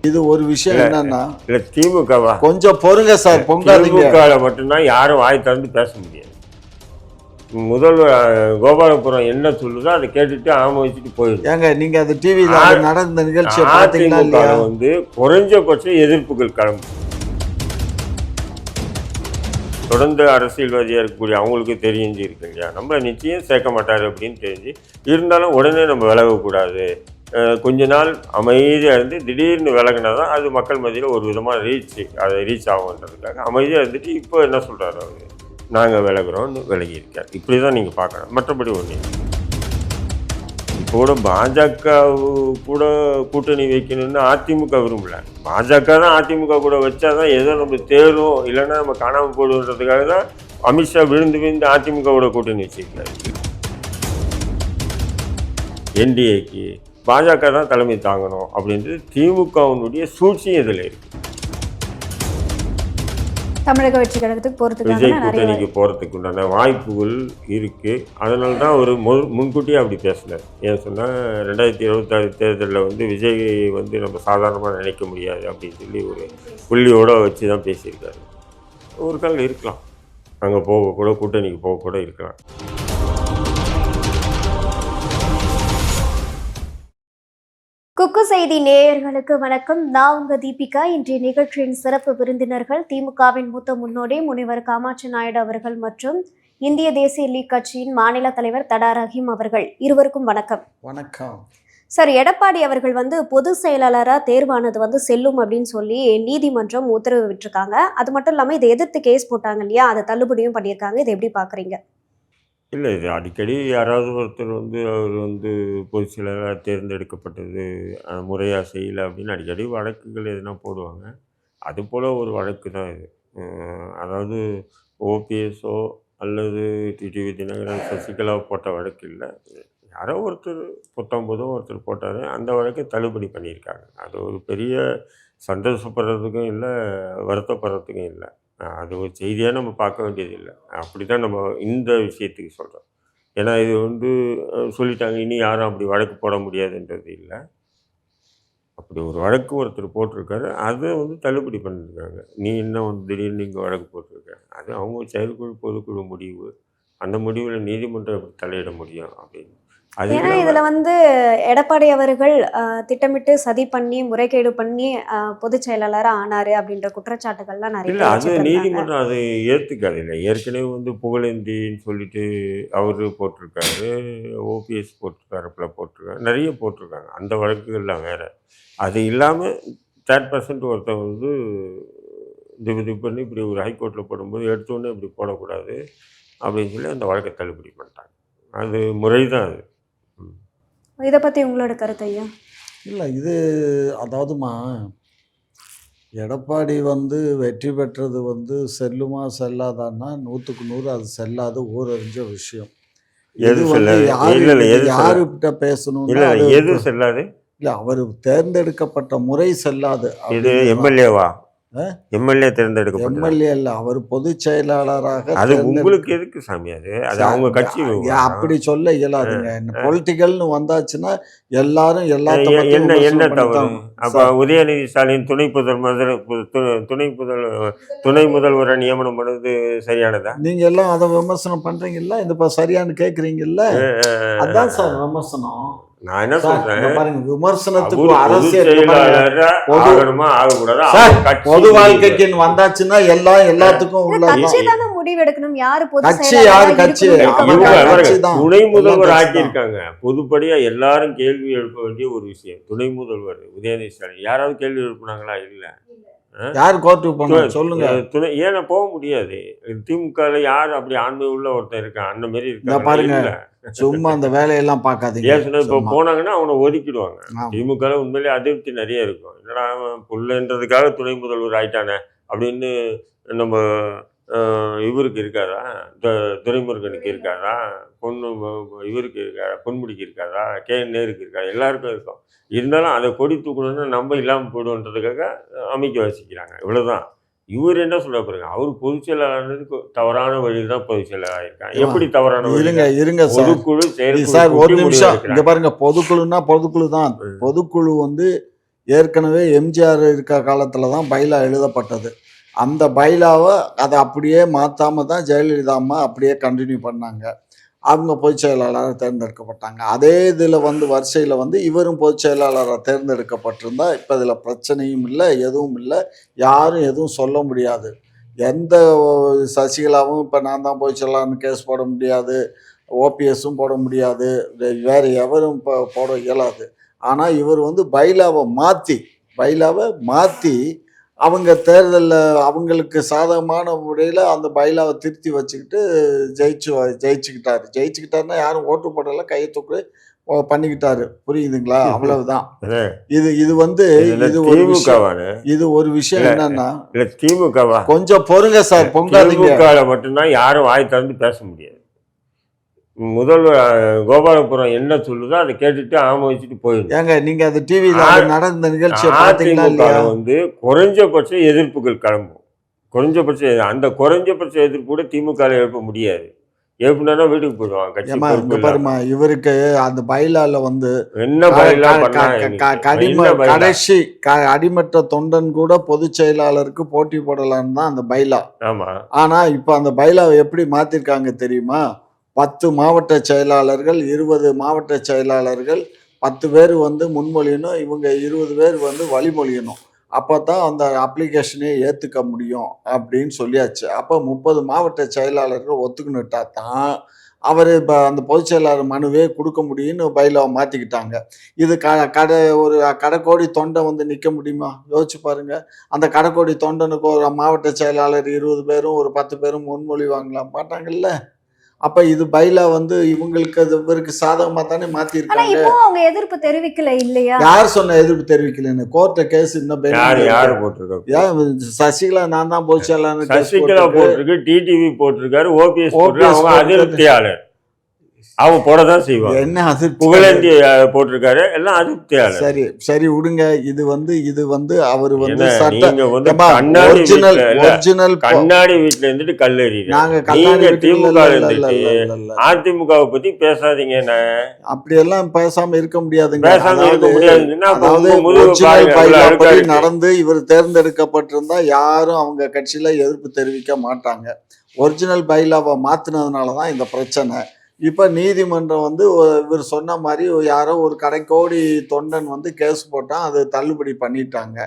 இது ஒரு விஷயம் என்னன்னா, இல்லை திமுகவா கொஞ்சம் பொறுங்க சார், பொங்காதீங்க. திமுகவில் மட்டும்தான் யாரும் வாய் திறந்து பேச முடியாது. முதல்வர் கோபாலபுரம் என்ன சொல்லுதோ அதை கேட்டுட்டு ஆம வச்சுட்டு போயிடும். ஏங்க நீங்க அது டிவியில நடந்த நிகழ்ச்சியை பார்த்தீங்களா இல்லையா? வந்து குறைஞ்சபட்ச எதிர்ப்புகள் கிளம்பும். தொடர்ந்து அரசியல்வாதியாக இருக்கக்கூடிய அவங்களுக்கு தெரிஞ்சு இருக்கு இல்லையா, நம்ம நிச்சயம் சேர்க்க மாட்டார் அப்படின்னு தெரிஞ்சு இருந்தாலும் உடனே நம்ம விலகக்கூடாது. கொஞ்ச நாள் அமைதியாக இருந்து திடீர்னு விலகினா தான் அது மக்கள் மத்தியில் ஒரு விதமாக அதை ரீச் ஆகுன்றதுக்காக அமைதியாக இருந்துட்டு இப்போ என்ன சொல்கிறாரு அவர், நாங்கள் விலகிறோம்னு விலகி இருக்கார். இப்படி தான் நீங்கள் பார்க்கணும், மற்றபடி ஒன்று. இப்போ கூட பாஜக கூட கூட்டணி வைக்கணும்னு அதிமுக விரும்பல. பாஜக தான் அதிமுக கூட வச்சா தான் ஏதோ நம்ம தேரும், இல்லைன்னா நம்ம காணாமல் போடுன்றதுக்காக தான் அமித்ஷா விழுந்து அதிமுகவோட கூட்டணி வச்சிருக்காரு. என்டிஏக்கு பாஜக தான் தலைமை தாங்கணும் அப்படின்றது திமுகவினுடைய சூழ்ச்சியும் இதில் இருக்கு. தமிழக வெற்றி கழகத்துக்கு விஜய் கூட்டணிக்கு போகிறதுக்கு உண்டான வாய்ப்புகள் இருக்குது. அதனால தான் ஒரு முன்கூட்டியே அப்படி பேசினார். ஏன் சொன்னால் 2026 தேர்தலில் வந்து விஜய் வந்து நம்ம சாதாரணமாக நினைக்க முடியாது அப்படின்னு சொல்லி ஒரு புள்ளியோடு வச்சு தான் பேசியிருக்காரு. ஒரு கால் இருக்கலாம், அங்கே போகக்கூட கூட்டணிக்கு போகக்கூட இருக்கலாம். குக்கு செய்தி நேயர்களுக்கு வணக்கம். நான் உங்க தீபிகா. இன்றைய நிகழ்ச்சியின் சிறப்பு விருந்தினர்கள் திமுகவின் மூத்த முன்னோடி முனைவர் காமாட்சி நாயுடு அவர்கள் மற்றும் இந்திய தேசிய லீக் கட்சியின் மாநில தலைவர் தடா ரஹீம் அவர்கள். இருவருக்கும் வணக்கம். வணக்கம் சார். எடப்பாடி அவர்கள் வந்து பொது செயலாளராக தேர்வானது செல்லும் அப்படின்னு சொல்லி நீதிமன்றம் உத்தரவு விட்டுருக்காங்க. அது மட்டும் இல்லாமல் இதை எதிர்த்து கேஸ் போட்டாங்க இல்லையா, அதை தள்ளுபடியும் பண்ணியிருக்காங்க. இதை எப்படி பார்க்குறீங்க? இல்லை, இது அடிக்கடி யாராவது ஒருத்தர் அவர் பொதுச் செயலாளராக தேர்ந்தெடுக்கப்பட்டது முறையாக செய்யலை அப்படின்னு அடிக்கடி வழக்குகள் எதுனா போடுவாங்க. அதுபோல் ஒரு வழக்கு தான் இது. அதாவது ஓபிஎஸ்ஓ அல்லது டிடிவி தினகரன் சசிகலா போட்ட வழக்கு இல்லை. யாரோ ஒருத்தர் 19 ஒருத்தர் போட்டார், அந்த வழக்கை தள்ளுபடி பண்ணியிருக்காங்க. அது ஒரு பெரிய சந்தோஷப்படுறதுக்கும் இல்லை, வருத்தப்படுறதுக்கும் இல்லை. அது ஒரு செய்தியாக நம்ம பார்க்க வேண்டியதில்லை. அப்படி தான் நம்ம இந்த விஷயத்துக்கு சொல்கிறோம். ஏன்னா இது சொல்லிட்டாங்க, இனி யாரும் அப்படி வழக்கு போட முடியாதுன்றது இல்லை. அப்படி ஒரு வழக்கு ஒருத்தர் போட்டிருக்காரு, அதை தள்ளுபடி பண்ணியிருக்காங்க. நீ என்ன திடீர்னு இங்கே வழக்கு போட்டிருக்க, அது அவங்க செயற்குழு பொதுக்குழு முடிவு. அந்த முடிவில் நீதிமன்றம் எப்படி தலையிட முடியும் அப்படின்னு. ஏன்னா இதுல எடப்பாடி அவர்கள் திட்டமிட்டு சதி பண்ணி முறைகேடு பண்ணி பொதுச் செயலாளராக ஆனாரு அப்படின்ற குற்றச்சாட்டுகள்லாம் நிறைய இல்லை. அது நீதிமன்றம் அதை ஏற்றுக்காது. இல்லை, ஏற்கனவே புகழேந்தின்னு சொல்லிட்டு அவரு போட்டிருக்காரு, ஓபிஎஸ் போட்டிருக்காரு, நிறைய போட்டிருக்காங்க. அந்த வழக்குகள்லாம் வேற. அது இல்லாமல் 3% ஒருத்தன் இது பண்ணி இப்படி ஒரு ஹைகோர்ட்டில் போடும்போது எடுத்தோடனே இப்படி போடக்கூடாது அப்படின்னு சொல்லி அந்த வழக்கை தள்ளுபடி பண்ணிட்டாங்க. அது முறை தான் அது. இதை பற்றி உங்களோட கருத்து ஐயா? இல்லை, இது அதாவதுமா, எடப்பாடி வெற்றி பெற்றது செல்லுமா செல்லாதான்னா 100க்கு 100 அது செல்லாது, ஊரறிஞ்ச விஷயம். இது யாருக்கிட்ட பேசணும்? எது செல்லாது? இல்லை, அவர் தேர்ந்தெடுக்கப்பட்ட முறை செல்லாது. இது எம்எல்ஏவா? எம்எல்ஏ தேர்ந்தெடுக்க எம்எல்ஏ இல்ல, அவர் பொதுச் செயலாளராக. அது உங்களுக்கு எதுக்கு சாமி? அது அவங்க கட்சி. அப்படி சொல்ல இயலாதுங்க. பொலிட்டிக்கல்னு வந்தாச்சுன்னா எல்லாரும் என்ன தவறு? அப்ப உதயநிதி ஸ்டாலின் துணை முதல்வரை நியமனம் பண்ணது சரியானதா? நீங்க எல்லாம் அதை விமர்சனம் பண்றீங்கல்ல, இந்த சரியானு கேக்குறீங்கல்ல, அதான் சார் விமர்சனம். நான் என்ன சொல்றேன், விமர்சனத்துக்கு அரசியல் பொது வாழ்க்கைக்கு வந்தாச்சுன்னா எல்லாத்துக்கும் துணை முதல்வர் ஆக்கியிருக்காங்க. பொதுப்படியா எல்லாரும் கேள்வி எழுப்ப வேண்டிய ஒரு விஷயம். துணை முதல்வர் உதயநிதி ஸ்டாலின் யாராவது கேள்வி எழுப்புனாங்களா? இல்ல. யார் கோர்ட்டுக்கு போனாங்க சொல்லுங்க. ஏன்னா போக முடியாது. திமுக யார் அப்படி ஆண்மை உள்ள ஒருத்தன் இருக்கான், அந்த மாதிரி இருக்காங்க. பாருங்க, சும்மா அந்த வேலையெல்லாம் பார்க்காதீங்க. இப்போ போனாங்கன்னா அவனை ஒதுக்கிடுவாங்க. திமுக உண்மையிலேயே அதிருப்தி நிறைய இருக்கும். என்னடா புள்ளன்றதுக்காக துணை முதல்வர் ஆயிட்டானே அப்படின்னு. நம்ம இவருக்கு இருக்காரா, துரைமுருகனுக்கு இருக்காரா, இவருக்கு இருக்காரா, பொன்முடிக்கு இருக்காரா, KN நேருக்கு இருக்கா, எல்லாருக்கும் இருக்கும். இருந்தாலும் அதை கொடி தூக்கணும்னா நம்ம இல்லாமல் போயிடுன்றதுக்காக அமைக்க வசிக்கிறாங்க. இவ்வளோதான். இவர் என்ன சொல்ல பாருங்க, அவர் பொதுச் செயலாளருக்கு தவறான வழியில் தான் பொதுச் செயலாளர் இருக்காங்க. எப்படி தவறான இருங்க பொதுக்குழு சார், ஒரு நிமிஷம் இங்க பாருங்க. பொதுக்குழுன்னா பொதுக்குழு தான். பொதுக்குழு ஏற்கனவே எம்ஜிஆர் இருக்க காலத்தில் தான் பைலா எழுதப்பட்டது. அந்த பைலாவை அதை அப்படியே மாற்றாம தான் ஜெயலலிதா அம்மா அப்படியே கண்டினியூ பண்ணாங்க. அவங்க பொதுச் செயலாளராக தேர்ந்தெடுக்கப்பட்டாங்க. அதே இதில் வந்து வரிசையில் வந்து இவரும் பொதுச் செயலாளராக தேர்ந்தெடுக்கப்பட்டிருந்தா இப்போ இதில் பிரச்சனையும் இல்லை, எதுவும் இல்லை, யாரும் எதுவும் சொல்ல முடியாது. எந்த சசிகலாவும் இப்போ நான் தான் பொதுச் செயலாளர்னு கேஸ் போட முடியாது, ஓபிஎஸும் போட முடியாது, வேறு எவரும் இப்போ போட இயலாது. ஆனால் இவர் வந்து பைலாவை மாற்றி அவங்க தேர்தலில் அவங்களுக்கு சாதகமான முறையில் அந்த பைலாவை திருத்தி வச்சுக்கிட்டு ஜெயிச்சுக்கிட்டாருன்னா யாரும் ஓட்டு போடலை, கையை தூக்கு பண்ணிக்கிட்டாரு. புரியுதுங்களா? அவ்வளவுதான். இது வந்து இது ஒரு விஷயம் என்னன்னா, திமுகவா கொஞ்சம் பொறுங்க சார், பொங்காதீங்க. மட்டும்தான் யாரும் வாய் திறந்து பேச முடியாது. முதல்வர் கோபாலபுரம் என்ன சொல்லுதோ அதை கேட்டுட்டு ஆமோதிச்சுட்டு போயிடும். ஏங்க நீங்க அது டிவியில நடந்த நிகழ்ச்சியை பார்த்தீங்களா இல்லையா? வந்து குறைஞ்சபட்ச எதிர்ப்புகள் கிளம்பும். அந்த குறைஞ்சபட்ச எதிர்ப்பு கூட திமுக எழுப்ப முடியாது. எழுப்பினா வீட்டுக்கு போயிடுவாங்க. கட்சி பாருமா, இவருக்கு அந்த பைலால வந்து என்ன பைலா கடைசி அடிமட்ட தொண்டன் கூட பொதுச் செயலாளருக்கு போட்டி போடலான்னு தான் அந்த பைலா. ஆமா. ஆனா இப்ப அந்த பைலாவை எப்படி மாத்திருக்காங்க தெரியுமா? 10 மாவட்ட செயலாளர்கள், 20 மாவட்ட செயலாளர்கள், 10 பேர் வந்து முன்மொழியணும், இவங்க 20 பேர் வந்து வழிமொழியணும். அப்போ தான் அந்த அப்ளிகேஷனே ஏற்றுக்க முடியும் அப்படின்னு சொல்லியாச்சு. அப்போ 30 மாவட்ட செயலாளர்கள் ஒத்துக்கினுட்டா தான் அவர் இப்போ அந்த பொதுச் செயலாளர் மனுவே கொடுக்க முடியும்னு பைலாவை மாற்றிக்கிட்டாங்க. இது ஒரு கடைக்கோடி தொண்டை வந்து நிற்க முடியுமா? யோசிச்சு பாருங்க. அந்த கடைக்கோடி தொண்டனுக்கு ஒரு மாவட்ட செயலாளர் 20 பேரும் ஒரு 10 பேரும் முன்மொழிவாங்களா? மாட்டாங்கல்ல. அப்ப இது பைலா வந்து இவங்களுக்கு இவருக்கு சாதகமா தானே மாத்திருக்காங்க. அவங்க எதிர்ப்பு தெரிவிக்கல இல்லையா? யார் சொன்ன எதிர்ப்பு தெரிவிக்கலன்னு? கோர்ட்ட கேஸ் இன்னும் யாரு போட்டிருக்காங்க? சசிகலா நான் தான் பொதுச் செயலாளர் சசிகலா போட்டிருக்கு, டிடிவி போட்டிருக்காரு, ஓபிஎஸ் அவங்க அதிருப்தியாளர். அவங்க போடதான் செய்வாங்க. என்ன அது புகழேந்தி போட்டிருக்காரு, எல்லாம் அதிருப்தியாளர். சரி விடுங்க. இது வந்து அவர் வந்து கண்ணாடி வீட்டுல இருந்துட்டு கல்லறி. நாங்க திமுக அதிமுகவை பத்தி பேசாதீங்க. அப்படியெல்லாம் பேசாம இருக்க முடியாதுங்க. பேசாம இருக்க முடியாதுன்னா நடந்து இவர் தேர்ந்தெடுக்கப்பட்டிருந்தா யாரும் அவங்க கட்சியில எதிர்ப்பு தெரிவிக்க மாட்டாங்க. ஒரிஜினல் பைலாவை மாத்தினதுனாலதான் இந்த பிரச்சனை. இப்போ நீதிமன்றம் வந்து இவர் சொன்ன மாதிரி யாரோ ஒரு கடைக்கோடி தொண்டன் வந்து கேஸ் போட்டால் அது தள்ளுபடி பண்ணிட்டாங்க.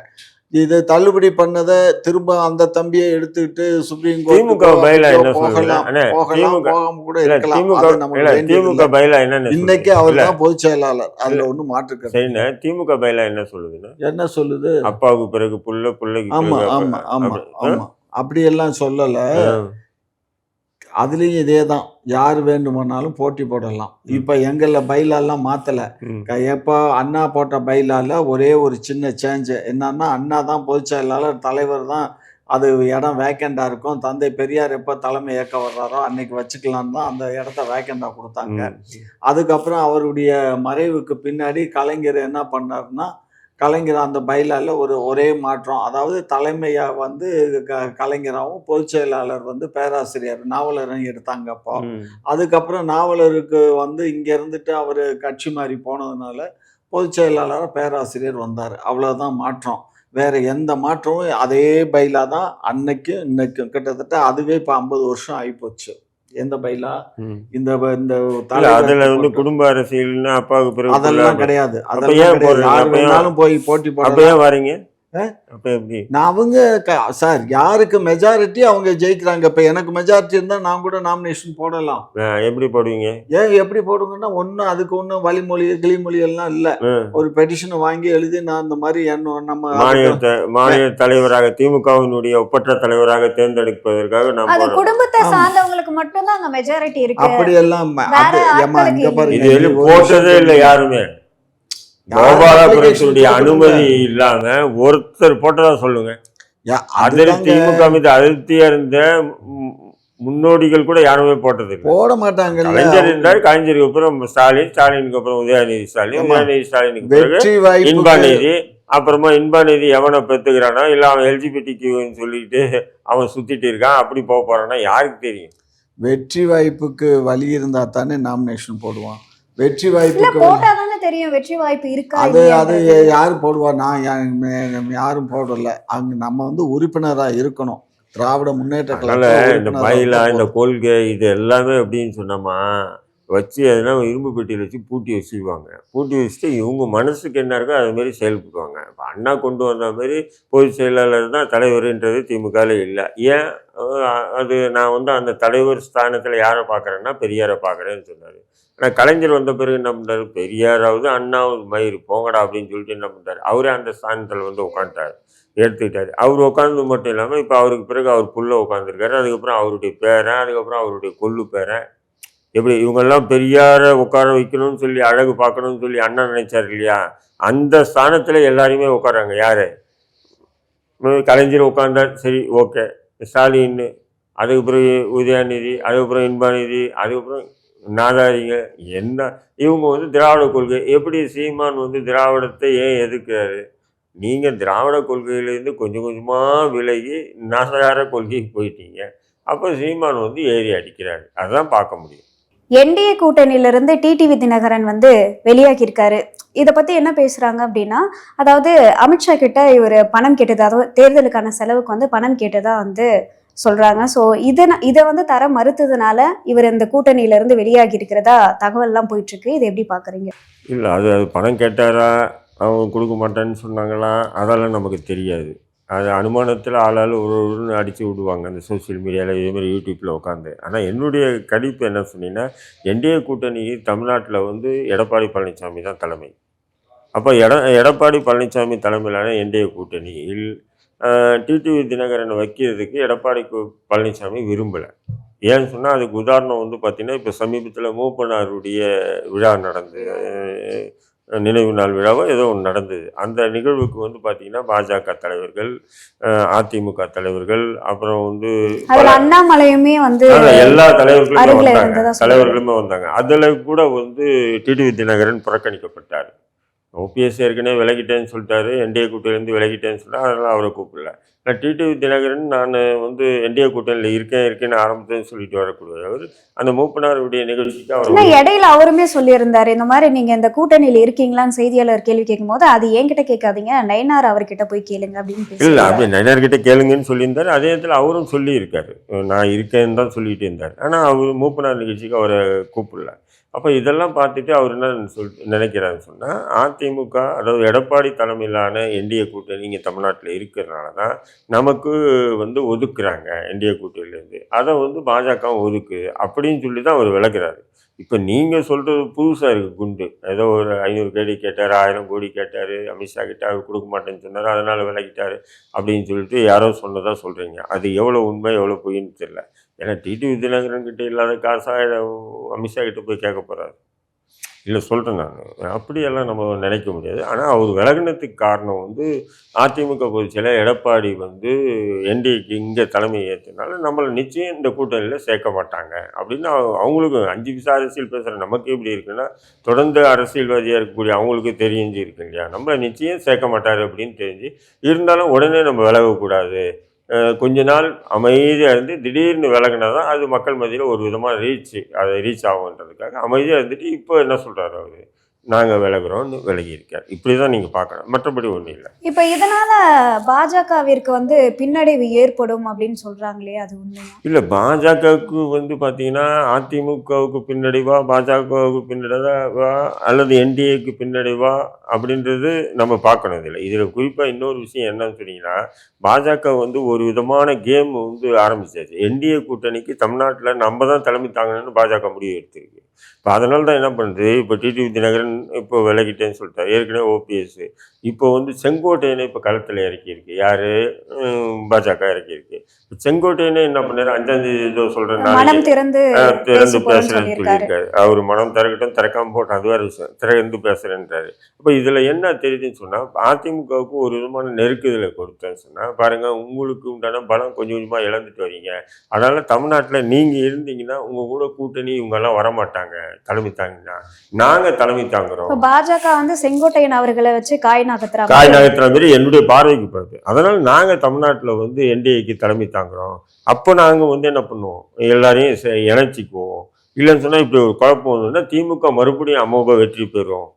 இது தள்ளுபடி பண்ணதை திரும்ப அந்த தம்பியை எடுத்துக்கிட்டு சுப்ரீம் கோர்ட் இன்னைக்கு அவர் தான் பொதுச் செயலாளர். அதுல ஒன்றும் மாற்றுக்க. திமுக பைலா என்ன சொல்லுது? அப்பாவுக்கு பிறகு பிள்ளைக்கு. ஆமா ஆமா ஆமா ஆமா, அப்படியெல்லாம் சொல்லல. அதுலேயும் இதே தான், யார் வேண்டுமானாலும் போட்டி போடலாம். இப்போ எங்களில் பைலாலாம் மாற்றலை. எப்போ அண்ணா போட்ட பைலால ஒரே ஒரு சின்ன சேஞ்சு என்னன்னா, அண்ணா தான் பொதுச் செயலாளர், தலைவர் தான், அது இடம் வேக்கண்டாக இருக்கும். தந்தை பெரியார் எப்போ தலைமை ஏற்க வர்றாரோ அன்னைக்கு வச்சுக்கலான்னு தான் அந்த இடத்த வேக்கண்டாக கொடுத்தாங்க. அதுக்கப்புறம் அவருடைய மறைவுக்கு பின்னாடி கலைஞர் என்ன பண்ணாருன்னா, கலைஞர் அந்த பைலால ஒரே மாற்றம், அதாவது தலைமையாக வந்து கலைஞராகவும் பொதுச் செயலாளர் வந்து பேராசிரியர் நாவலரும் எடுத்தாங்க. அப்போ அதுக்கப்புறம் நாவலருக்கு வந்து இங்கே இருந்துட்டு அவர் கட்சி மாறி போனதுனால பொதுச் செயலாளராக பேராசிரியர் வந்தார். அவ்வளோதான் மாற்றம். வேற எந்த மாற்றமும் அதே பைலா தான் அன்னைக்கும் இன்னைக்கும். கிட்டத்தட்ட அதுவே இப்போ 50 வருஷம் ஆகிப்போச்சு. எந்த பைலா? இந்த அதுல வந்து குடும்ப அரசியல்னா அப்பாவுக்கு பிறகு அதெல்லாம் கிடையாது. அதெல்லாம் போய் போட்டி போட வரீங்க. அவங்க சார் யாருக்கு மெஜாரிட்டி அவங்க ஜெயிக்கிறாங்க. இப்ப எனக்கு மெஜாரிட்டி இருந்தா நான் கூட நாமினேஷன் போடலாம். எப்படி போடுவீங்க? எப்படி போடுங்கன்னா, ஒன்னும் அதுக்கு ஒன்னும் வழிமொழி கிளிமொழி எல்லாம் இல்ல. ஒரு பெட்டிஷனை வாங்கி எழுதி நான் இந்த மாதிரி நம்ம மாநில தலைவராக திமுகவினுடைய ஒப்பற்ற தலைவராக தேர்ந்தெடுப்பதற்காக நம்ம குடும்பத்தை சார்ந்தவங்களுக்கு மட்டும் தான் அங்க மெஜாரிட்டி இருக்கு. அப்படி எல்லாம் போட்டதே இல்லை யாருமே. கோபாலபுரத்துடைய அனுமதி இல்லாம ஒருத்தர் போட்டதா சொல்லுங்க. திமுக மீது அதிருப்தியா இருந்த முன்னோடிகள் கூட யாருமே போட்டது போட மாட்டாங்க. கலைஞர் இருந்தால் கலைஞருக்கு அப்புறம் ஸ்டாலினுக்கு அப்புறம் உதயநிதி ஸ்டாலினுக்கு பிறகு இன்பாநிதி, அப்புறமா இன்பாநிதி எவனை பெற்றுக்கிறானோ இல்லை அவன் எல்ஜிபிடிக்யூன்னு சொல்லிட்டு அவன் சுத்திட்டு இருக்கான், அப்படி போக போறான்னா யாருக்கு தெரியும்? வெற்றி வாய்ப்புக்கு வழி இருந்தா தானே நாமினேஷன் போடுவான். வெற்றி இல்ல வாய்ப்புக்கு போட்டாதானே தெரியும் வெற்றி வாய்ப்பு இருக்கா அது இல்லையான்றது. யார் போடுவா? யாரும் போடல. அங்க நம்ம வந்து உறுப்பினரா இருக்கணும். திராவிட முன்னேற்ற அதனால கழகத்துல இந்த உறுப்பினரா பைலா, இருந்தா இந்த போதும். கொள்கை இது எல்லாமே எப்படின்னு சொன்னோமா, வச்சு எதுனா இரும்பு பெட்டியில வச்சு பூட்டி வச்சுக்குவாங்க. பூட்டி வச்சுட்டு இவங்க மனசுக்கு என்ன இருக்கோ அது மாரி செயல்படுவாங்க. இப்ப அண்ணா கொண்டு வந்த மாரி பொதுச் செயலாளர் தான் தலைவருன்றது திமுகல இல்ல. ஏன்? அ அது நான் வந்து அந்த தலைவர் ஸ்தானத்துல யார பார்க்குறேன்னா, பெரியார பார்க்குறேன்னு சொன்னாரு. ஆனா கலைஞர் வந்த பிறகு என்ன பண்றாரு? பெரியாராவது, அண்ணாவது மயிரு போங்கடா அப்படின்னு சொல்லிட்டு என்ன பண்றாரு? அவரே அந்த ஸ்தானத்துல வந்து உட்காந்துட்டாரு. எடுத்துக்கிட்டாரு. அவர் உட்கார்ந்தது மட்டும் இல்லாம, இப்ப அவருக்கு பிறகு அவர் புள்ள உட்காந்துருக்காரு. அதுக்கப்புறம் அவருடைய பேரன், அதுக்கப்புறம் அவருடைய கொள்ளு பேரன். எப்படி இவங்கெல்லாம் பெரியார உட்கார வைக்கணும்னு சொல்லி, அழகு பார்க்கணும்னு சொல்லி அண்ணா நினைச்சாரு இல்லையா? அந்த ஸ்தானத்துல எல்லாரையுமே உட்கார்றாங்க. யாரு? கலைஞர் உட்கார்ந்தார். சரி, ஓகே. ஸ்டாலின், அதுக்கு பிறகு உதயாநிதி, அதுக்கப்புறம் இன்பாநிதி, அதுக்கப்புறம் நாதாரிங்க. என்ன இவங்க வந்து திராவிட கொள்கை. எப்படி சீமான் வந்து திராவிடத்தை ஏன் எதிர்க்கிறாரு? நீங்க திராவிட கொள்கையிலேருந்து கொஞ்சம் கொஞ்சமா விலகி நாசகார கொள்கைக்கு போயிட்டீங்க. அப்போ சீமான் வந்து ஏறி அடிக்கிறாரு. அதான் பார்க்க முடியும். என்டிஏ கூட்டணியிலிருந்து டிடிவி தினகரன் வந்து வெளியாகியிருக்காரு. இதை பத்தி என்ன பேசுறாங்க அப்படின்னா, அதாவது அமித்ஷா கிட்ட இவர் பணம் கேட்டது, அதாவது தேர்தலுக்கான செலவுக்கு வந்து பணம் கேட்டதா வந்து சொல்றாங்க. ஸோ இதை வந்து தர மறுத்ததுனால இவர் இந்த கூட்டணியில இருந்து வெளியாகி இருக்கிறதா தகவல்லாம் போயிட்டு இருக்கு. இதை எப்படி பாக்குறீங்க? இல்ல அது அது பணம் கேட்டாரா? அவங்க கொடுக்க மாட்டேன்னு சொன்னாங்களா? அதெல்லாம் நமக்கு தெரியாது. அது அனுமானத்துல ஆளாளு ஒரு ஒருன்னு அடிச்சு விடுவாங்க. அந்த சோசியல் மீடியால இதே மாரி யூடியூப்ல உட்காந்து. ஆனா என்னுடைய கணிப்பு என்ன சொன்னீங்கன்னா, என்டிஏ கூட்டணி தமிழ்நாட்டுல வந்து எடப்பாடி பழனிசாமி தான் தலைமை. அப்போ எடப்பாடி பழனிசாமி தலைமையிலான என்டிஏ கூட்டணியில் டிடிவி தினகரனை வைக்கிறதுக்கு எடப்பாடி பழனிசாமி விரும்பலை. ஏன்னு சொன்னால் அதுக்கு உதாரணம் வந்து பார்த்திங்கன்னா, இப்போ சமீபத்தில் மூப்பனாருடைய விழா நடந்தது. நினைவு நாள் விழாவோ ஏதோ ஒன்று நடந்தது. அந்த நிகழ்வுக்கு வந்து பார்த்திங்கன்னா பாஜக தலைவர்கள், அதிமுக தலைவர்கள், அப்புறம் வந்து அண்ணாமலையுமே வந்து எல்லா தலைவர்களுமே வந்தாங்க. அதில் கூட வந்து டிடிவி தினகரன் புறக்கணிக்கப்பட்டார். ஓபிஎஸ் ஏற்கனவே விலகிட்டேன்னு சொல்லிட்டாரு, என்டிஏ கூட்டணியிலேருந்து விலகிட்டேன்னு சொன்னால் அதனால் அவரை கூப்பிடல. நான் டிடிவி தினகரன் நான் வந்து என்டிஏ கூட்டணியில் இருக்கேன்னு ஆரம்பத்துன்னு சொல்லிட்டு வரக்கூடியவர். அந்த மூப்பனாருடைய நிகழ்ச்சிக்கு அவர் இடையில அவருமே சொல்லியிருந்தாரு, இந்த மாதிரி நீங்க இந்த கூட்டணியில் இருக்கீங்களான்னு செய்தியாளர் கேள்வி கேட்கும் போது, அது என்கிட்ட கேட்காதீங்க, நயினார் அவர்கிட்ட போய் கேளுங்க அப்படின்னு. இல்லை, அப்படி நயினார்கிட்ட கேளுங்கன்னு சொல்லியிருந்தாரு. அதே இடத்துல அவரும் சொல்லியிருக்காரு, நான் இருக்கேன்னு தான் சொல்லிட்டு இருந்தார். ஆனால் அவர் மூப்பனார் நிகழ்ச்சிக்கு அவரை கூப்பிடல. அப்போ இதெல்லாம் பார்த்துட்டு அவர் என்ன நினைக்கிறாருன்னு சொன்னால், அதிமுக அதாவது எடப்பாடி தலைமையிலான என்டிஏ கூட்டணி இங்கே தமிழ்நாட்டில் இருக்கிறதுனால தான் நமக்கு வந்து ஒதுக்குறாங்க என்டிஏ கூட்டணியிலேருந்து. அதை வந்து பாஜக ஒதுக்குது அப்படின்னு சொல்லி தான் அவர் விளக்குறாரு. இப்போ நீங்கள் சொல்கிறது புதுசாக இருக்குது குண்டு. ஏதோ ஒரு 500 கோடி கேட்டார், 1000 கோடி கேட்டார், அமித்ஷா கிட்ட அவர் கொடுக்க மாட்டேன்னு சொன்னார், அதனால் விலகிட்டார் அப்படின்னு சொல்லிட்டு யாரோ சொன்னதாக சொல்கிறீங்க. அது எவ்வளோ உண்மை எவ்வளோ பொய்ன்னு தெரியல. ஏன்னா டிடிவி தினகரன் கிட்ட இல்லாத காசாக அமித்ஷா கிட்ட போய் கேட்க போகிறாரு. இல்லை சொல்கிறேன் நான், அப்படியெல்லாம் நம்ம நினைக்க முடியாது. ஆனால் அவர் விலகினத்துக்கு காரணம் வந்து அதிமுக பொதுச்செயலாளர் எடப்பாடி வந்து என்டிஏக்கு இங்கே தலைமை ஏற்றனால நம்மளை நிச்சயம் இந்த கூட்டணியில் சேர்க்க மாட்டாங்க அப்படின்னு அவங்களுக்கு 5 பைசா அரசியல் பேசுகிற நமக்கு எப்படி இருக்குன்னா, தொடர்ந்து அரசியல்வாதியாக இருக்கக்கூடிய அவங்களுக்கு தெரிஞ்சு இருக்கு இல்லையா, நம்மளை நிச்சயம் சேர்க்க மாட்டார் அப்படின்னு தெரிஞ்சு இருந்தாலும் உடனே நம்ம விலகக்கூடாது, கொஞ்ச நாள் அமைதியாக இருந்து திடீர்னு விலகினா தான் அது மக்கள் மத்தியில் ஒரு விதமாக ரீச் ஆகுன்றதுக்காக அமைதியாக இருந்துட்டு இப்போ என்ன சொல்கிறாரு அவர், நாங்கள் விலகுறோம்னு விலகி இருக்கார். இப்படி தான் நீங்கள் பார்க்கணும், மற்றபடி ஒன்றும் இல்லை. இப்போ இதனால பாஜகவிற்கு வந்து பின்னடைவு ஏற்படும் அப்படின்னு சொல்கிறாங்களே, அது உண்மையா? இல்லை, பாஜகவுக்கு வந்து பார்த்தீங்கன்னா அதிமுகவுக்கு பின்னடைவா, பாஜகவுக்கு பின்னடைவா அல்லது என்டிஏக்கு பின்னடைவா அப்படின்றது நம்ம பார்க்கணும். இதில் குறிப்பாக இன்னொரு விஷயம் என்னன்னு சொன்னீங்கன்னா, பாஜக வந்து ஒரு விதமான கேம் வந்து ஆரம்பிச்சாச்சு. என்டிஏ கூட்டணிக்கு தமிழ்நாட்டில் நம்ம தான் தலைமை தாங்கணும்னு பாஜக முடிவு எடுத்திருக்கு. இப்போ அதனால தான் என்ன பண்ணுறது, இப்போ டிடிவி தினகரன் இப்போ விலகிட்டேன்னு சொல்லிட்டார். ஏற்கனவே ஓபிஎஸ் இப்போ வந்து செங்கோட்டையனை இப்போ களத்தில் இறக்கியிருக்கு. யார்? பாஜக இறக்கியிருக்கு. செங்கோட்டையனே என்ன பண்ணாரு, 5ஆம் தேதி ஏதோ சொல்கிறேன் திறந்து பேசுகிறேன்னு சொல்லியிருக்காரு. அவர் மனம் திறக்கட்டும், திறக்காம போட்டோம், அது வேறு விஷயம். திறந்து பேசுகிறேன்றாரு. இப்போ இதில் என்ன தெரியுதுன்னு சொன்னால், அதிமுகவுக்கு ஒரு விதமான நெருக்குதலை கொடுத்தேன்னு சொன்னால், பாருங்கள் உங்களுக்கு உண்டான பலம் கொஞ்சம் கொஞ்சமாக இழந்துட்டு வரீங்க. அதனால் தமிழ்நாட்டில் நீங்கள் இருந்தீங்கன்னா உங்கள் கூட கூட்டணி இவங்கெல்லாம் வரமாட்டாங்க தலைமை தாங்கினா, நாங்கள் தலைமை தாங்குறோம். பாஜக வந்து செங்கோட்டையன் அவர்களை வச்சு காய் நகர்த்துற மாதிரி என்னுடைய பார்வைக்கு பார்த்து, அதனால் நாங்கள் தமிழ்நாட்டில் வந்து என்டிஏக்கு தலைமை தாங்குறோம். அப்போ நாங்கள் வந்து என்ன பண்ணுவோம், எல்லாரையும் இணைச்சிக்குவோம். இல்லைன்னு சொன்னால் இப்படி ஒரு குழப்பம் வந்ததுன்னா திமுக மறுபடியும் அமோக வெற்றி பெறும்,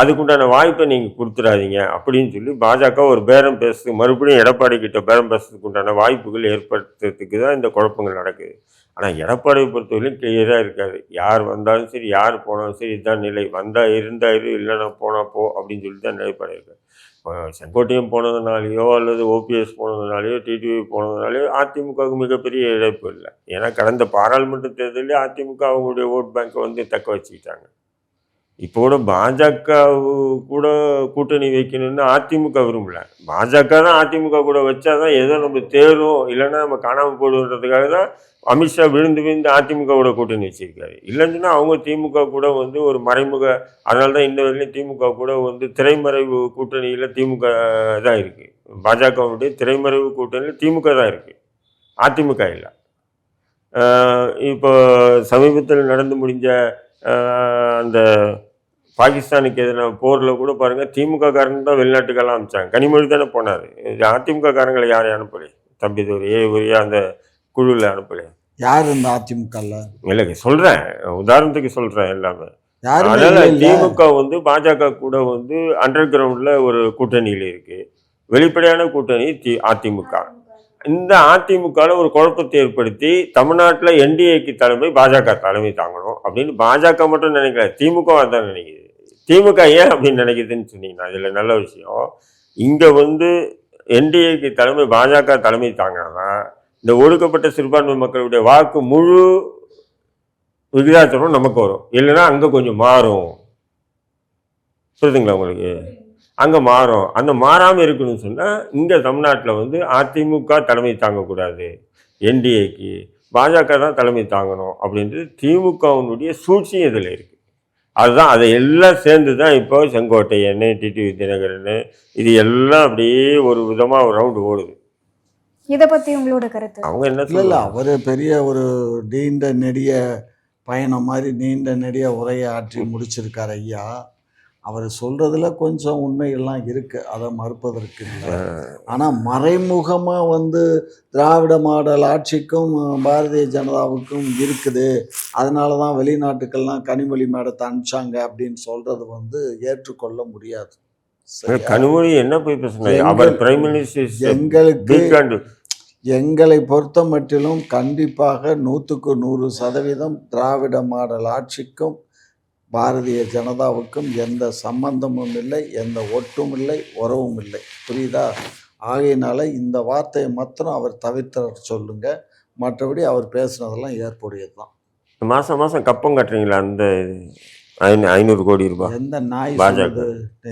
அதுக்குண்டான வாய்ப்பை நீங்கள் கொடுத்துடாதீங்க அப்படின்னு சொல்லி பாஜக ஒரு பேரம் பேசுறதுக்கு மறுபடியும் எடப்பாடி கிட்ட பேரம் பேசுறதுக்கு உண்டான வாய்ப்புகள் ஏற்படுத்துறதுக்கு தான் இந்த குழப்பங்கள் நடக்குது. ஆனால் எடப்பாடியை பொறுத்தவரையிலும் கிளியராக இருக்காது. யார் வந்தாலும் சரி, யார் போனாலும் சரி, இதுதான் நிலை. வந்தால் இருந்தாரு, இல்லைன்னா போனால் போ அப்படின்னு சொல்லி தான் நிலைப்பாடு இருக்காது. செங்கோட்டையன் போனதுனாலேயோ அல்லது ஓபிஎஸ் போனதுனாலேயோ டிடிவி போனதுனாலேயோ அதிமுகவுக்கு மிகப்பெரிய இழப்பு இல்லை. ஏன்னா கடந்த பாராளுமன்ற தேர்தலில் அதிமுக அவங்களுடைய ஓட் பேங்கை வந்து தக்க வச்சுக்கிட்டாங்க. இப்போ கூட பாஜக கூட கூட்டணி வைக்கணும்னு அதிமுக விரும்பல. பாஜக தான் அதிமுக கூட வச்சாதான் ஏதோ நம்ம தேரும், இல்லைன்னா நம்ம காணாமல் போடுன்றதுக்காக தான் அமித்ஷா விழுந்து விழுந்து அதிமுகவோட கூட்டணி வச்சிருக்காரு. இல்லைன்னா அவங்க திமுக கூட வந்து ஒரு மறைமுக, அதனால தான் இந்த வரையிலும் திமுக கூட வந்து திரைமறைவு கூட்டணியில் திமுக தான் இருக்குது. பாஜகவுடைய திரைமறைவு கூட்டணியில் திமுக தான் இருக்குது, அதிமுக இல்லை. இப்போ சமீபத்தில் நடந்து முடிஞ்ச அந்த பாகிஸ்தானுக்கு எதிரான போரில் கூட பாருங்கள், திமுக காரங்க தான் வெளிநாட்டுக்கெல்லாம் அனுப்பிச்சாங்க. கனிமொழி தானே போனார். அதிமுக காரங்களை யாரையும் அனுப்பலை. தம்பிதுரையா அந்த குழுவில் அனுப்பலை. யார் இந்த அதிமுகல? இல்லைங்க, சொல்கிறேன், உதாரணத்துக்கு சொல்கிறேன் எல்லாமே. யாருமே அதனால் இல்ல. திமுக வந்து பாஜக கூட வந்து அண்டர் கிரவுண்டில் ஒரு கூட்டணியில் இருக்குது. வெளிப்படையான கூட்டணி அதிமுக. இந்த அதிமுகவில் ஒரு குழப்பத்தை ஏற்படுத்தி தமிழ்நாட்டில் என்டிஏக்கு தலைமை பாஜக தலைமை தாங்கணும் அப்படின்னு பாஜக மட்டும் நினைக்கல, திமுக தான் நினைக்குது. திமுக ஏன் அப்படின்னு நினைக்குதுன்னு சொன்னீங்கன்னா இதில் நல்ல விஷயம், இங்கே வந்து என்டிஏக்கு தலைமை பாஜக தலைமை தாங்கினா இந்த ஒடுக்கப்பட்ட சிறுபான்மை மக்களுடைய வாக்கு முழு விகிதாச்சாரம் நமக்கு வரும். இல்லைன்னா அங்கே கொஞ்சம் மாறும். புரியுதுங்களா உங்களுக்கு? அங்கே மாறும். அந்த மாறாமல் இருக்கணும்னு சொன்னால் இங்கே தமிழ்நாட்டில் வந்து அதிமுக தலைமை தாங்கக்கூடாது, என்டிஏக்கு பாஜக தான் தலைமை தாங்கணும் அப்படின்றது திமுகவினுடைய சூழ்ச்சியும் இதில் இருக்குது. அதுதான் அதை எல்லாம் சேர்ந்து தான் இப்போ செங்கோட்டையன், டிடிவி தினகரன், இது எல்லாம் அப்படியே ஒரு விதமாக ஒரு ரவுண்டு ஓடுது. இதை பற்றி உங்களோட கருத்து? அவங்க என்ன இல்லை இல்லை, அவர் பெரிய ஒரு நீண்ட நெடிய பயணம் மாதிரி நீண்ட நெடிய உரையை ஆற்றி முடிச்சிருக்கார் ஐயா. அவர் சொல்கிறதுல கொஞ்சம் உண்மைகள்லாம் இருக்குது, அதை மறுப்பதற்கு இல்லை. ஆனால் மறைமுகமாக வந்து திராவிட மாடல் ஆட்சிக்கும் பாரதிய ஜனதாவுக்கும் இருக்குது, அதனால தான் வெளிநாட்டுக்கெல்லாம் கனிமொழி மேடத்தை அனுப்பிச்சாங்க அப்படின்னு சொல்கிறது வந்து ஏற்றுக்கொள்ள முடியாது. கனிமொழி என்ன போய் பேசுனாங்க? அவர் பிரைம் மினிஸ்டர் எங்களை பொறுத்த மட்டிலும் கண்டிப்பாக 100க்கு 100% திராவிட மாடல் ஆட்சிக்கும் பாரதிய ஜனதாவுக்கும் எந்த சம்பந்தமும் இல்லை, எந்த ஒட்டும் இல்லை, உறவும் இல்லை. புரியுதா? ஆகையினால இந்த வார்த்தையை மாத்திரம் அவர் தவிர்த்து சொல்லுங்க, மற்றபடி அவர் பேசுனதெல்லாம் ஏற்புடையது தான். மாதம் மாதம் கப்பம் கட்டுறீங்களா? அந்த 500 கோடி ரூபாய் எந்த நாய் பாஜக?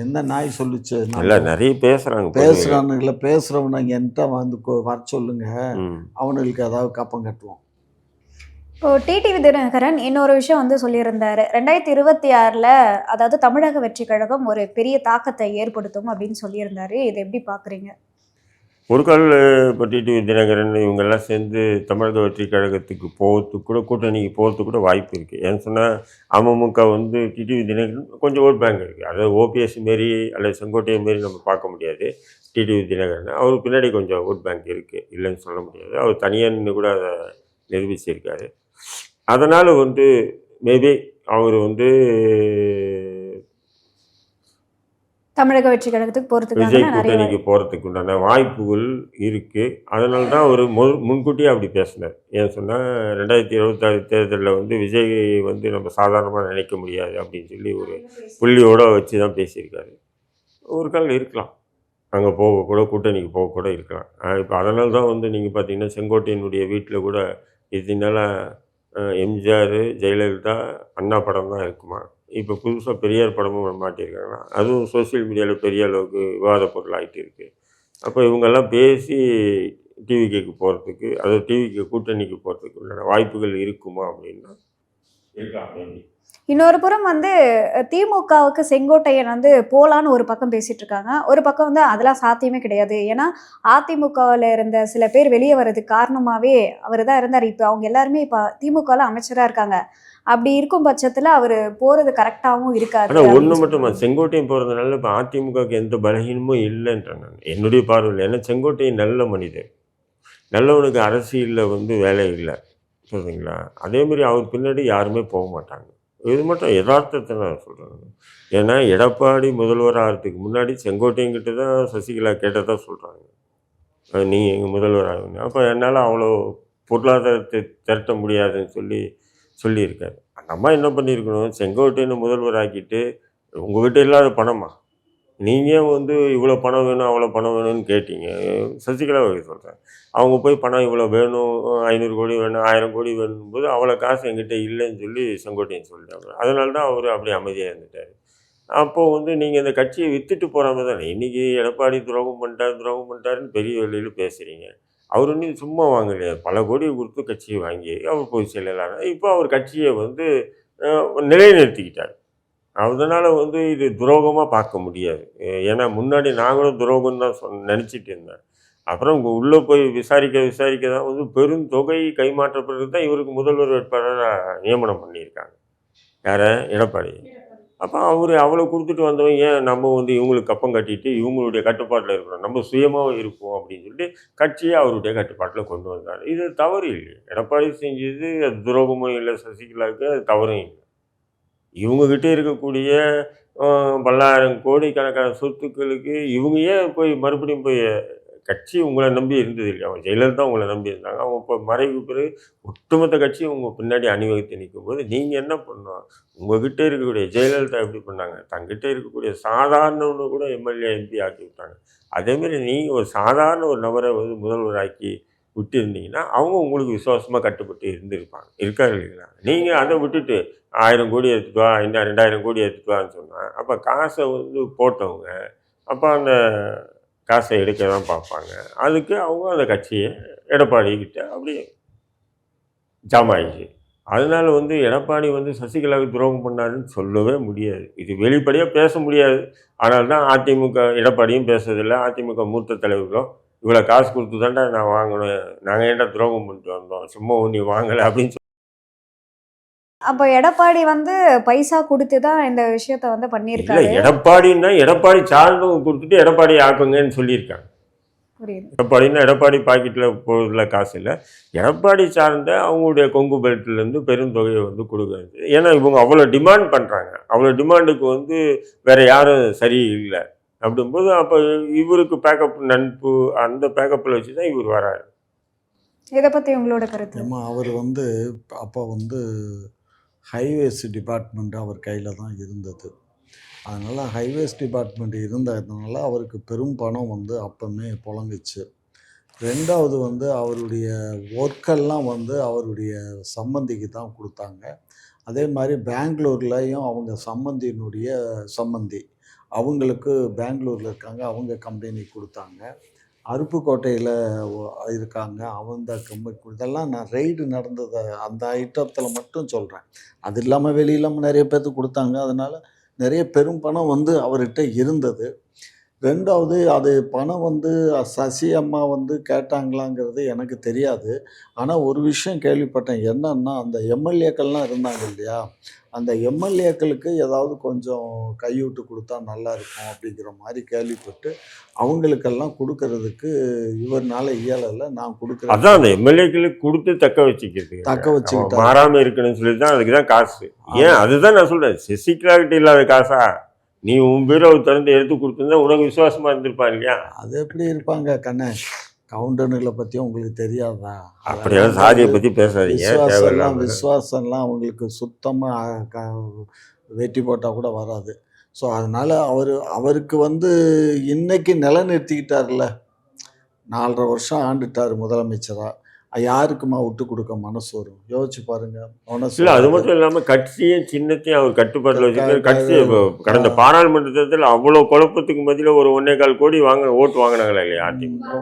எந்த நாய் சொல்லுச்சு? இல்லை, நிறைய பேசுகிறாங்க. பேசுகிறானுங்கள, பேசுகிறவனுங்க என்கிட்ட வந்து வர சொல்லுங்க, அவனுங்களுக்கு ஏதாவது கப்பம் கட்டுவோம். இப்போ டிடிவி தினகரன் இன்னொரு விஷயம் வந்து சொல்லியிருந்தாரு, 2026 அதாவது தமிழக வெற்றி கழகம் ஒரு பெரிய தாக்கத்தை ஏற்படுத்தும் அப்படின்னு சொல்லியிருந்தாரு. இதை எப்படி பார்க்குறீங்க? ஒரு கால் இப்போ டிடிவி தினகரன் இவங்கெல்லாம் சேர்ந்து தமிழக வெற்றி கழகத்துக்கு போகிறதுக்கு கூட, கூட்டணிக்கு போகிறதுக்கு கூட வாய்ப்பு இருக்குது. ஏன்னு சொன்னால் அமமுக வந்து டிடிவி தினகரன் கொஞ்சம் ஓட் பேங்க் இருக்குது. அதாவது ஓபிஎஸ் மாரி அல்லது செங்கோட்டையன் மாரி நம்ம பார்க்க முடியாது. டிடிவி தினகரன் அவருக்கு பின்னாடி கொஞ்சம் ஓட் பேங்க் இருக்குது, இல்லைன்னு சொல்ல முடியாது. அவர் தனியாக நின்று கூட அதை நிரூபிச்சிருக்காரு. அதனால் வந்து மேபி அவர் வந்து தமிழக வெற்றி கழகத்துக்கு விஜய் போகிறதுக்கு கூட்டணிக்கு போகிறதுக்கு உண்டான வாய்ப்புகள் இருக்குது. அதனால தான் அவர் முன்கூட்டியே அப்படி பேசினார். ஏன்னு சொன்னால் 2026 தேர்தலில் வந்து விஜய் வந்து நம்ம சாதாரணமாக நினைக்க முடியாது அப்படின்னு சொல்லி ஒரு புள்ளியோடு வச்சு தான் பேசியிருக்காரு. ஒரு கால் இருக்கலாம், அங்கே போகக்கூட கூட்டணிக்கு போகக்கூட இருக்கலாம். இப்போ அதனால தான் வந்து நீங்கள் பார்த்தீங்கன்னா செங்கோட்டையனுடைய வீட்டில் கூட இதனால எம்ஜிஆர், ஜெயலலிதா, அண்ணா படம் தான் இருக்குமா. இப்போ புதுசாக பெரியார் படமும் மாட்டியிருக்காங்கன்னா அதுவும் சோசியல் மீடியாவில் பெரிய அளவுக்கு விவாத பொருள் ஆகிட்டு இருக்குது. அப்போ இவங்கெல்லாம் பேசி டிவிக்கு போகிறதுக்கு, அதாவது டிவிக்கு கூட்டணிக்கு போகிறதுக்கு உள்ள வாய்ப்புகள் இருக்குமா அப்படின்னா இருக்கலாம். இன்னொரு புறம் வந்து திமுகவுக்கு செங்கோட்டையன் வந்து போலான்னு ஒரு பக்கம் பேசிட்டு இருக்காங்க, ஒரு பக்கம் வந்து அதெல்லாம் சாத்தியமே கிடையாது. ஏன்னா அதிமுகவில் இருந்த சில பேர் வெளியே வர்றதுக்கு காரணமாகவே அவர் தான் இருந்தார். இப்போ அவங்க எல்லாருமே இப்போ திமுகவில் அமைச்சராக இருக்காங்க. அப்படி இருக்கும் பட்சத்தில் அவர் போகிறது கரெக்டாகவும் இருக்காது. ஆனால் ஒன்று மட்டும், செங்கோட்டையன் போகிறதுனால இப்போ அதிமுகவுக்கு எந்த பலகீனமும் இல்லைன்றேன் நான், என்னுடைய பார்வையில். ஏன்னா செங்கோட்டையன் நல்ல மனிதர், நல்லவனுக்கு அரசியலில் வந்து வேலை இல்லை. புரியுதுங்களா? அதேமாரி அவர் பின்னாடி யாருமே போக மாட்டாங்க. இது மட்டும் எதார்த்தத்தை நான் சொல்கிறேன். ஏன்னா எடப்பாடி முதல்வர் ஆகிறதுக்கு முன்னாடி செங்கோட்டையன் கிட்ட தான் சசிகலா கேட்டதா சொல்கிறாங்க. நீ எங்கள் முதல்வர் ஆகுங்க. அப்போ என்னால் அவ்வளோ பொருளாதாரத்தை திரட்ட முடியாதுன்னு சொல்லியிருக்காரு. அந்த அம்மா என்ன பண்ணியிருக்கணும், செங்கோட்டையனை முதல்வர் ஆக்கிட்டு உங்ககிட்ட இல்லாத பணமா? நீங்கள் வந்து இவ்வளோ பணம் வேணும் அவ்வளோ பணம் வேணும்னு கேட்டீங்க. சசிகலாவை சொல்கிறேன். அவங்க போய் பணம் இவ்வளோ வேணும், 500 கோடி வேணும், 1000 கோடி வேணும்போது அவ்வளோ காசு என்கிட்ட இல்லைன்னு சொல்லி செங்கோட்டையன் சொல்லிட்டாங்க. அதனால தான் அவர் அப்படியே அமைதியாக இருந்துட்டார். அப்போது வந்து நீங்கள் இந்த கட்சியை விற்றுட்டு போகாம தானே இன்றைக்கி எடப்பாடி துரோகம் பண்ணிட்டாருன்னு பெரிய வெளியில் பேசுகிறீங்க. அவர் இன்னும் சும்மா வாங்கலையே, பல கோடி கொடுத்து கட்சியை வாங்கி அவர் போய் செல்லலாம். இப்போ அவர் கட்சியை வந்து நிலைநிறுத்திக்கிட்டார். அதனால் வந்து இது துரோகமாக பார்க்க முடியாது. ஏன்னா முன்னாடி நாங்களும் துரோகம் தான் நினச்சிட்டு இருந்தேன். அப்புறம் உள்ளே போய் விசாரிக்க தான் வந்து பெருந்தொகை கைமாற்றப்பட்டு தான் இவருக்கு முதல்வர் வேட்பாளராக நியமனம் பண்ணியிருக்காங்க. யாரை? எடப்பாடி. அப்போ அவர் அவ்வளோ கொடுத்துட்டு வந்தவங்க ஏன் நம்ம வந்து இவங்களுக்கு கப்பம் கட்டிட்டு இவங்களுடைய கட்டுப்பாட்டில் இருக்கிறோம், நம்ம சுயமாக இருப்போம் அப்படின்னு சொல்லிட்டு கட்சியை அவருடைய கட்டுப்பாட்டில் கொண்டு வந்தார். இது தவறு இல்லை. எடப்பாடி செஞ்சது அது துரோகமும் இல்லை, சசிகலாவுக்கு அது தவறும் இல்லை. இவங்ககிட்ட இருக்கக்கூடிய பல்லாயிரம் கோடிக்கணக்கான சொத்துக்களுக்கு இவங்க ஏன் போய் மறுபடியும் போய் கட்சி உங்களை நம்பி இருந்தது இல்லையா? அவங்க ஜெயலலிதா உங்களை நம்பி இருந்தாங்க. அவங்க இப்போ மறைவுக்கு பிறகு ஒட்டுமொத்த கட்சியும் உங்கள் பின்னாடி அணிவகுத்து நிற்கும்போது நீங்கள் என்ன பண்ணணும்? உங்ககிட்ட இருக்கக்கூடிய ஜெயலலிதா எப்படி பண்ணாங்க? தங்கிட்ட இருக்கக்கூடிய சாதாரணவனு கூட எம்எல்ஏ எம்பி ஆக்கி விட்டாங்க. அதேமாரி நீங்கள் ஒரு சாதாரண ஒரு நபரை வந்து முதல்வராக்கி விட்டு இருந்தீங்கன்னா அவங்க உங்களுக்கு விசுவாசமாக கட்டுப்பட்டு இருக்காரு இல்லைங்களா? நீங்கள் அதை விட்டுட்டு 1000 கோடி எடுத்துட்டு வா, இன்னும் 2000 கோடி எடுத்துட்டு வான்னு சொன்னால் அப்போ காசை வந்து போட்டவங்க அப்போ அந்த காசை எடுக்க தான் பார்ப்பாங்க. அதுக்கு அவங்க அந்த கட்சியை எடப்பாடிக்கிட்ட அப்படியே ஜாமாயிடுச்சு. அதனால வந்து எடப்பாடி வந்து சசிகலாவுக்கு துரோகம் பண்ணாருன்னு சொல்லவே முடியாது. இது வெளிப்படையாக பேச முடியாது. ஆனால் தான் அதிமுக எடப்பாடியும் பேசுறதில்லை, அதிமுக மூத்த தலைவர்களும் இவ்வளோ காசு கொடுத்து தாண்டா நான் வாங்கணும், நாங்கள் ஏன்டா துரோகம் பண்ணிட்டு வந்தோம், சும்மா ஒன்றி வாங்கலை அப்படின்னு அப்போ எடப்பாடி வந்து பைசா கொடுத்து தான் இந்த விஷயத்த வந்து இல்லை. பண்ணியிருக்காரு. எடப்பாடின்னா எடப்பாடி சார்ந்தவங்க கொடுத்துட்டு எடப்பாடி ஆக்குங்கன்னு சொல்லியிருக்காங்க. புரியுது. எடப்பாடின்னா எடப்பாடி பாக்கெட்டில் போகிறதுல காசு இல்லை, எடப்பாடி சார்ந்த அவங்களுடைய கொங்கு பெல்ட்லேருந்து பெருந்தொகையை வந்து கொடுக்குறது. ஏன்னா இவங்க அவ்வளோ டிமாண்ட் பண்ணுறாங்க. அவ்வளோ டிமாண்டுக்கு வந்து வேறு யாரும் சரி இல்லை அப்படிங்கும்போது அப்போ இவருக்கு பேக்கப் நட்பு அந்த பேக்கப்பில் வச்சு தான் இவர் வராரு. இதை பற்றி உங்களோட கருத்து? ஏமா அவர் வந்து அப்போ வந்து ஹைவேஸ் டிபார்ட்மெண்ட் அவர் கையில் தான் இருந்தது. அதனால் ஹைவேஸ் டிபார்ட்மெண்ட் இருந்ததுனால அவருக்கு பெரும் பணம் வந்து அப்போமே புழங்குச்சு. ரெண்டாவது வந்து அவருடைய ஒர்க்கெல்லாம் வந்து அவருடைய சம்மந்திக்கு தான் கொடுத்தாங்க. அதே மாதிரி பெங்களூர்லேயும் அவங்க சம்மந்தி அவங்களுக்கு பெங்களூரில் இருக்காங்க, அவங்க கம்பெனி கொடுத்தாங்க. அருப்புக்கோட்டையில் இருக்காங்க, அவங்க கம்பெனி. இதெல்லாம் நான் ரெய்டு நடந்ததை அந்த ஐட்டத்தில் மட்டும் சொல்கிறேன். அது இல்லாமல் வெளியில்லாமல் நிறைய பேர்த்துக்கு கொடுத்தாங்க. அதனால் நிறைய பெரும் பணம் வந்து அவர்கிட்ட இருந்தது. ரெண்டாவது அது பணம் வந்து சசி அம்மா வந்து கேட்டாங்களாங்கிறது எனக்கு தெரியாது. ஆனால் ஒரு விஷயம் கேள்விப்பட்டேன். என்னன்னா அந்த எம்எல்ஏக்கள்லாம் இருந்தாங்க இல்லையா, அந்த எம்எல்ஏக்களுக்கு ஏதாவது கொஞ்சம் கையூட்டு கொடுத்தா நல்லா இருக்கும் அப்படிங்கிற மாதிரி கேள்விப்பட்டு அவங்களுக்கெல்லாம் கொடுக்கறதுக்கு இவர்னால இயலலை. நான் கொடுக்குறேன். அதான் அந்த எம்எல்ஏக்களுக்கு கொடுத்து தக்க வச்சுக்கிட்டு மாறாமல் இருக்கணும்னு சொல்லி தான் அதுக்கு தான் காசு. ஏன் அதுதான் நான் சொல்கிறேன், சசிகலா கிட்ட இல்லாத காசா நீ உன் பீரோ திறந்து எடுத்து கொடுத்துருந்தா உனக்கு விசுவாசமாக இருந்திருப்பான் இல்லையா? அது எப்படி இருப்பாங்க கண்ணே? கவுண்டனுகளை பற்றியும் உங்களுக்கு தெரியாதா? அப்படியெல்லாம் சாதியை பற்றி பேசாதீங்க. விசுவாசம்லாம் அவங்களுக்கு சுத்தமாக வெட்டி போட்டால் கூட வராது. ஸோ அதனால் அவருக்கு வந்து இன்னைக்கு நிலைநிறுத்திக்கிட்டார்ல, 4.5 வருஷம் ஆண்டுட்டார் முதலமைச்சராக. யாருக்குமா விட்டு கொடுக்க மனசு வரும்? யோசிச்சு பாருங்க. இல்லை, அது மட்டும் இல்லாமல் கட்சியும் சின்னத்தையும் அவர் கட்டுப்பாட்டில் வச்சுட்டு கட்சியை கடந்த பாராளுமன்ற தேர்தலில் அவ்வளோ குழப்பத்துக்கு மத்தியில் ஒரு 1.25 கோடி ஓட்டு வாங்கினாங்களா இல்லையா அதிமுக?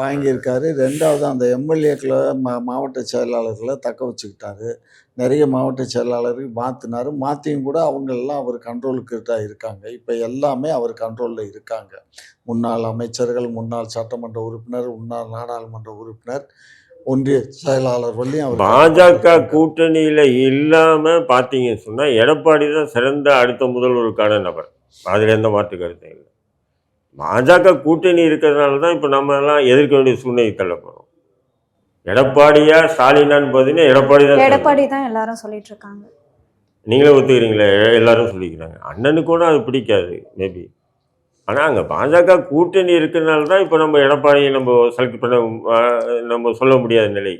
வாங்கியிருக்காரு. ரெண்டாவது அந்த எம்எல்ஏக்களை மாவட்ட செயலாளர்களை தக்க வச்சுக்கிட்டாரு. நிறைய மாவட்ட செயலாளர்கள் மாற்றினார். மாற்றியும் கூட அவங்களெல்லாம் அவர் கண்ட்ரோலுக்கிட்ட இருக்காங்க. இப்போ எல்லாமே அவர் கண்ட்ரோலில் இருக்காங்க. முன்னாள் அமைச்சர்கள், முன்னாள் சட்டமன்ற உறுப்பினர், முன்னாள் நாடாளுமன்ற உறுப்பினர், ஒன்றிய செயலாளர் வரையும் அவர். பாஜக கூட்டணியில் இல்லாமல் பார்த்தீங்கன்னு சொன்னால் எடப்பாடி தான் சிறந்த அடுத்த முதல்வருக்கான நபர். அதில் எந்த மாற்று கருத்தும் இல்லை. பாஜக கூட்டணி இருக்கிறதுனால தான் இப்போ நம்ம எல்லாம் எதிர்க்க வேண்டிய சூழ்நிலை தள்ளப்படுறோம். எடப்பாடியா ஸ்டாலினான்னு பார்த்தீங்கன்னா எடப்பாடி தான். எடப்பாடி தான் எல்லாரும் சொல்லிட்டு இருக்காங்க. நீங்களே ஒத்துக்கிறீங்களே? எல்லாரும் சொல்லிக்கிறாங்க. அண்ணனுக்கு கூட அது பிடிக்காது மேபி. ஆனால் அங்கே பாஜக கூட்டணி இருக்கிறதுனால தான் இப்போ நம்ம எடப்பாடியை நம்ம செலக்ட் பண்ண நம்ம சொல்ல முடியாத நிலை.